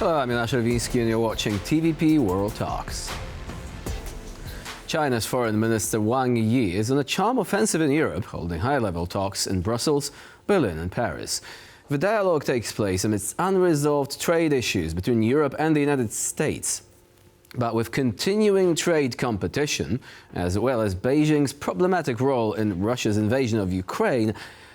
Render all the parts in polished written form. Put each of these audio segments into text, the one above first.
Hello, I'm Michał Bogusz and you're watching TVP World Talks. China's Foreign Minister Wang Yi is on a charm offensive in Europe, holding high-level talks in Brussels, Berlin and Paris. The dialogue takes place amidst unresolved trade issues between Europe and the United States. But with continuing trade competition, as well as Beijing's problematic role in Russia's invasion of Ukraine,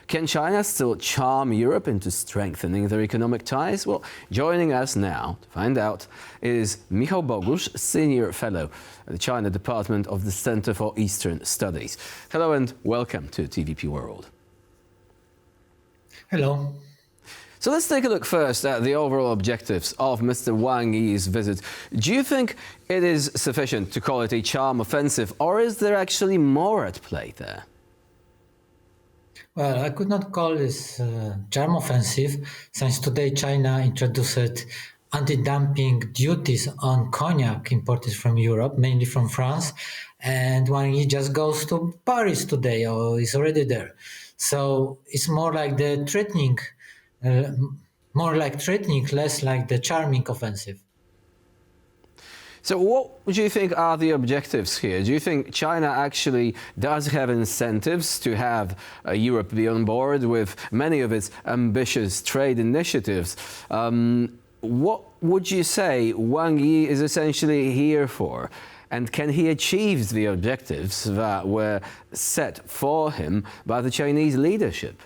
can China still charm Europe into strengthening their economic ties? Well, joining us now to find out is Michał Bogusz, Senior Fellow at the China Department of the Center for Eastern Studies. Hello and welcome to TVP World. Hello. So let's take a look first at the overall objectives of Mr. Wang Yi's visit. Do you think it is sufficient to call it a charm offensive, or is there actually more at play there? Well, I could not call this charm offensive, since today China introduced anti-dumping duties on cognac imported from Europe, mainly from France, and Wang Yi just goes to Paris today, or is already there. So it's more like the threatening, less like the charming offensive. So what do you think are the objectives here? Do you think China actually does have incentives to have Europe be on board with many of its ambitious trade initiatives? What would you say Wang Yi is essentially here for? And can he achieve the objectives that were set for him by the Chinese leadership?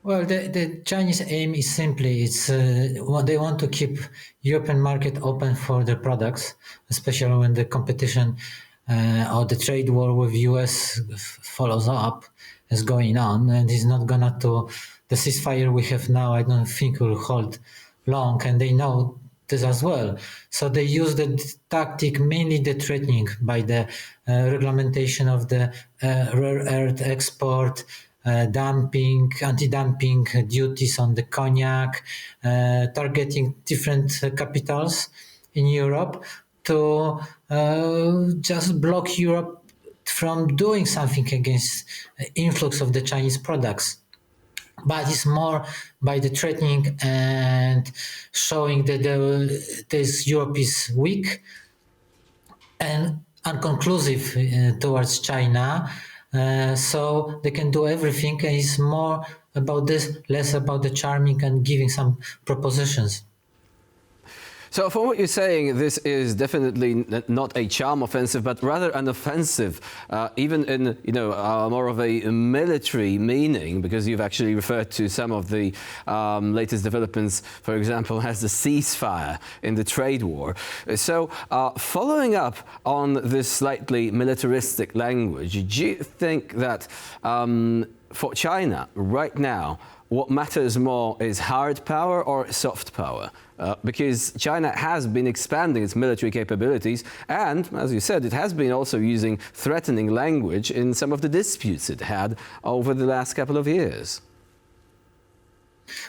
Well, the Chinese aim is simply, they want to keep European market open for their products, especially when the competition or the trade war with US follows up, is going on, and it's not gonna the ceasefire we have now, I don't think will hold long, and they know this as well. So they use the tactic, mainly the threatening by the regulation of the rare earth export, anti-dumping duties on the cognac, targeting different capitals in Europe to just block Europe from doing something against influx of the Chinese products. But it's more by the threatening and showing that this Europe is weak and unconclusive towards China. So they can do everything, and it's more about this, less about the charming and giving some propositions. So from what you're saying, this is definitely not a charm offensive, but rather an offensive, even in more of a military meaning, because you've actually referred to some of the latest developments, for example, as the ceasefire in the trade war. So following up on this slightly militaristic language, do you think that for China right now, what matters more is hard power or soft power? Because China has been expanding its military capabilities, and, as you said, it has been also using threatening language in some of the disputes it had over the last couple of years.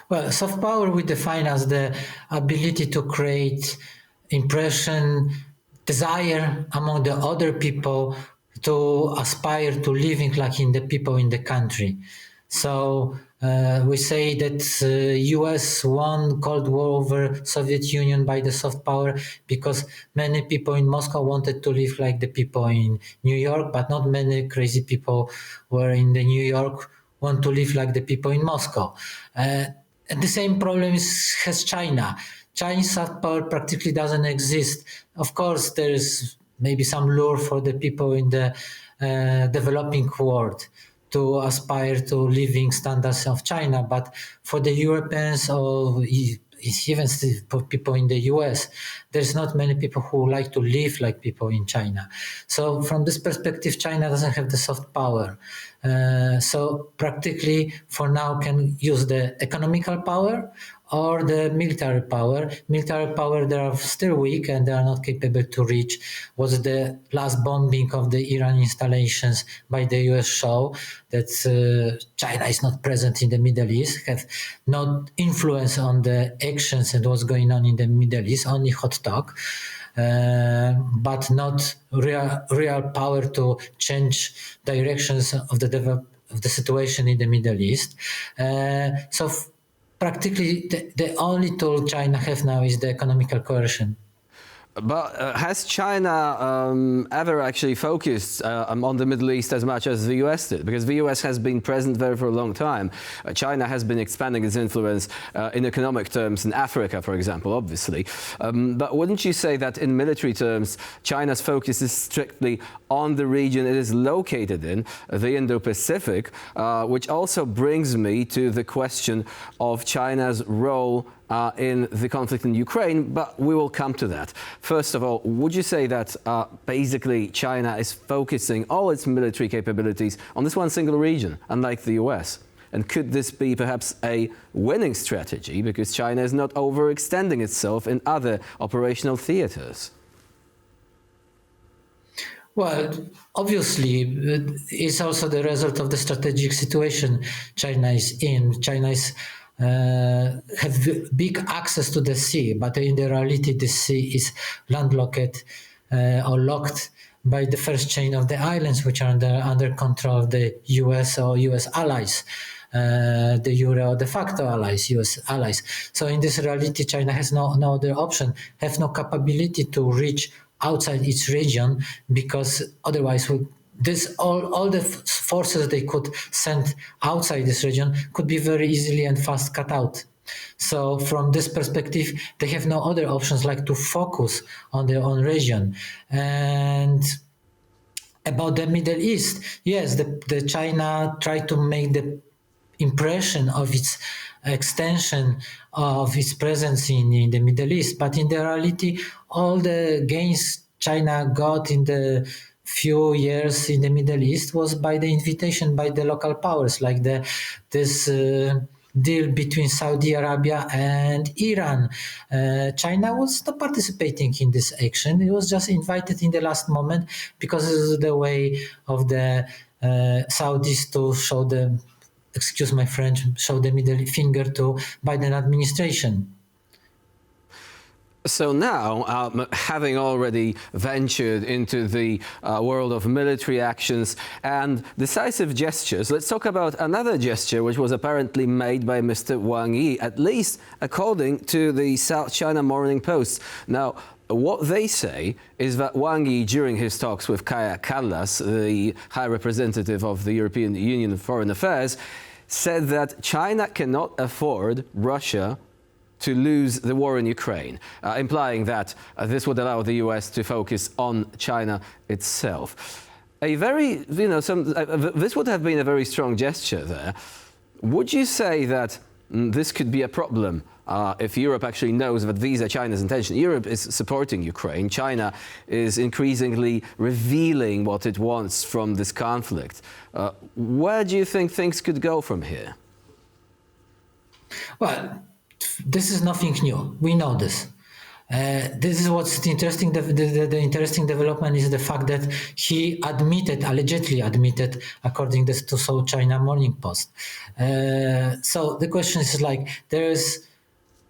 Well, soft power we define as the ability to create impression, desire among the other people to aspire to living like in the people in the country. So we say that US won Cold War over Soviet Union by the soft power because many people in Moscow wanted to live like the people in New York, but not many crazy people were in the New York want to live like the people in Moscow. And the same problem has China. Chinese soft power practically doesn't exist. Of course, there is maybe some lure for the people in the developing world to aspire to living standards of China, but for the Europeans or even for people in the US, there's not many people who like to live like people in China. So from this perspective, China doesn't have the soft power. So practically for now can use the economical power or the military power. Military power, they are still weak and they are not capable to reach. Was the last bombing of the Iran installations by the US show that China is not present in the Middle East, have no influence on the actions and what's going on in the Middle East, only hot talk. But not real power to change directions of the situation in the Middle East. So practically the only tool China has now is the economical coercion. But has China ever actually focused on the Middle East as much as the US did? Because the US has been present there for a long time. China has been expanding its influence in economic terms in Africa, for example, obviously. But wouldn't you say that in military terms, China's focus is strictly on the region it is located in, the Indo-Pacific, which also brings me to the question of China's role in the conflict in Ukraine, but we will come to that. First of all, would you say that basically China is focusing all its military capabilities on this one single region, unlike the US? And could this be perhaps a winning strategy because China is not overextending itself in other operational theaters? Well, obviously, it's also the result of the strategic situation China is in. China is have big access to the sea, but in the reality, the sea is landlocked or locked by the first chain of the islands, which are under control of the US or US allies, the Euro de facto allies, US allies. So in this reality, China has no other option, have no capability to reach outside its region, because otherwise all the forces they could send outside this region could be very easily and fast cut out. So from this perspective, they have no other options like to focus on their own region. And about the Middle East, yes, the China tried to make the impression of its extension of its presence in the Middle East, but in the reality, all the gains China got in the few years in the Middle East was by the invitation by the local powers, like this deal between Saudi Arabia and Iran. China was not participating in this action. It was just invited in the last moment because of the way of the Saudis to show the, excuse my French, show the middle finger to Biden administration. So now, having already ventured into the world of military actions and decisive gestures, let's talk about another gesture which was apparently made by Mr. Wang Yi, at least according to the South China Morning Post. Now, what they say is that Wang Yi, during his talks with Kaja Kallas, the High Representative of the European Union for Foreign Affairs, said that China cannot afford Russia to lose the war in Ukraine, implying that this would allow the US to focus on China itself. A very, this would have been a very strong gesture there. Would you say that this could be a problem if Europe actually knows that these are China's intentions? Europe is supporting Ukraine. China is increasingly revealing what it wants from this conflict. Where do you think things could go from here? Well, this is nothing new. We know this. This is what's interesting. The interesting development is the fact that he allegedly admitted, according to South China Morning Post. So the question is like, there is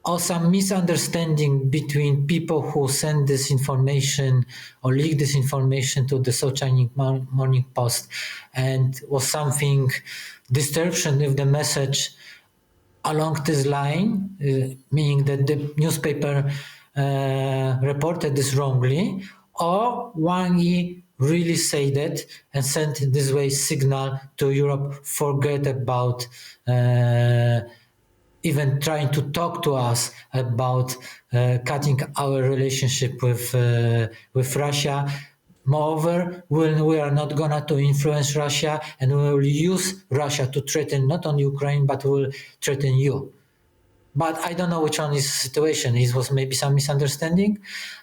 also some misunderstanding between people who send this information or leak this information to the South China Morning Post, and was something distortion with the message along this line, meaning that the newspaper reported this wrongly, or Wang Yi really said that and sent this way signal to Europe, forget about even trying to talk to us about cutting our relationship with Russia. Moreover, we are not going to influence Russia, and we will use Russia to threaten not only Ukraine, but will threaten you. But I don't know which one is the situation. It was maybe some misunderstanding,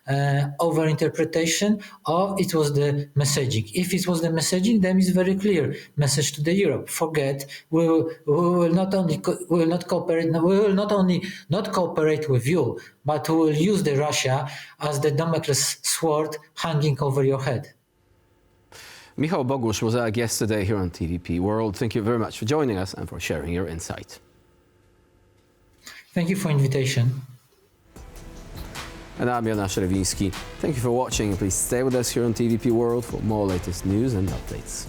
overinterpretation, or it was the messaging. If it was the messaging, then it's very clear message to the Europe. Forget, we will not only not cooperate with you, but we will use the Russia as the Damocles sword hanging over your head. Michał Bogusz was our guest today here on TVP World. Thank you very much for joining us and for sharing your insight. Thank you for invitation. And I'm Jan Szerwiński. Thank you for watching. Please stay with us here on TVP World for more latest news and updates.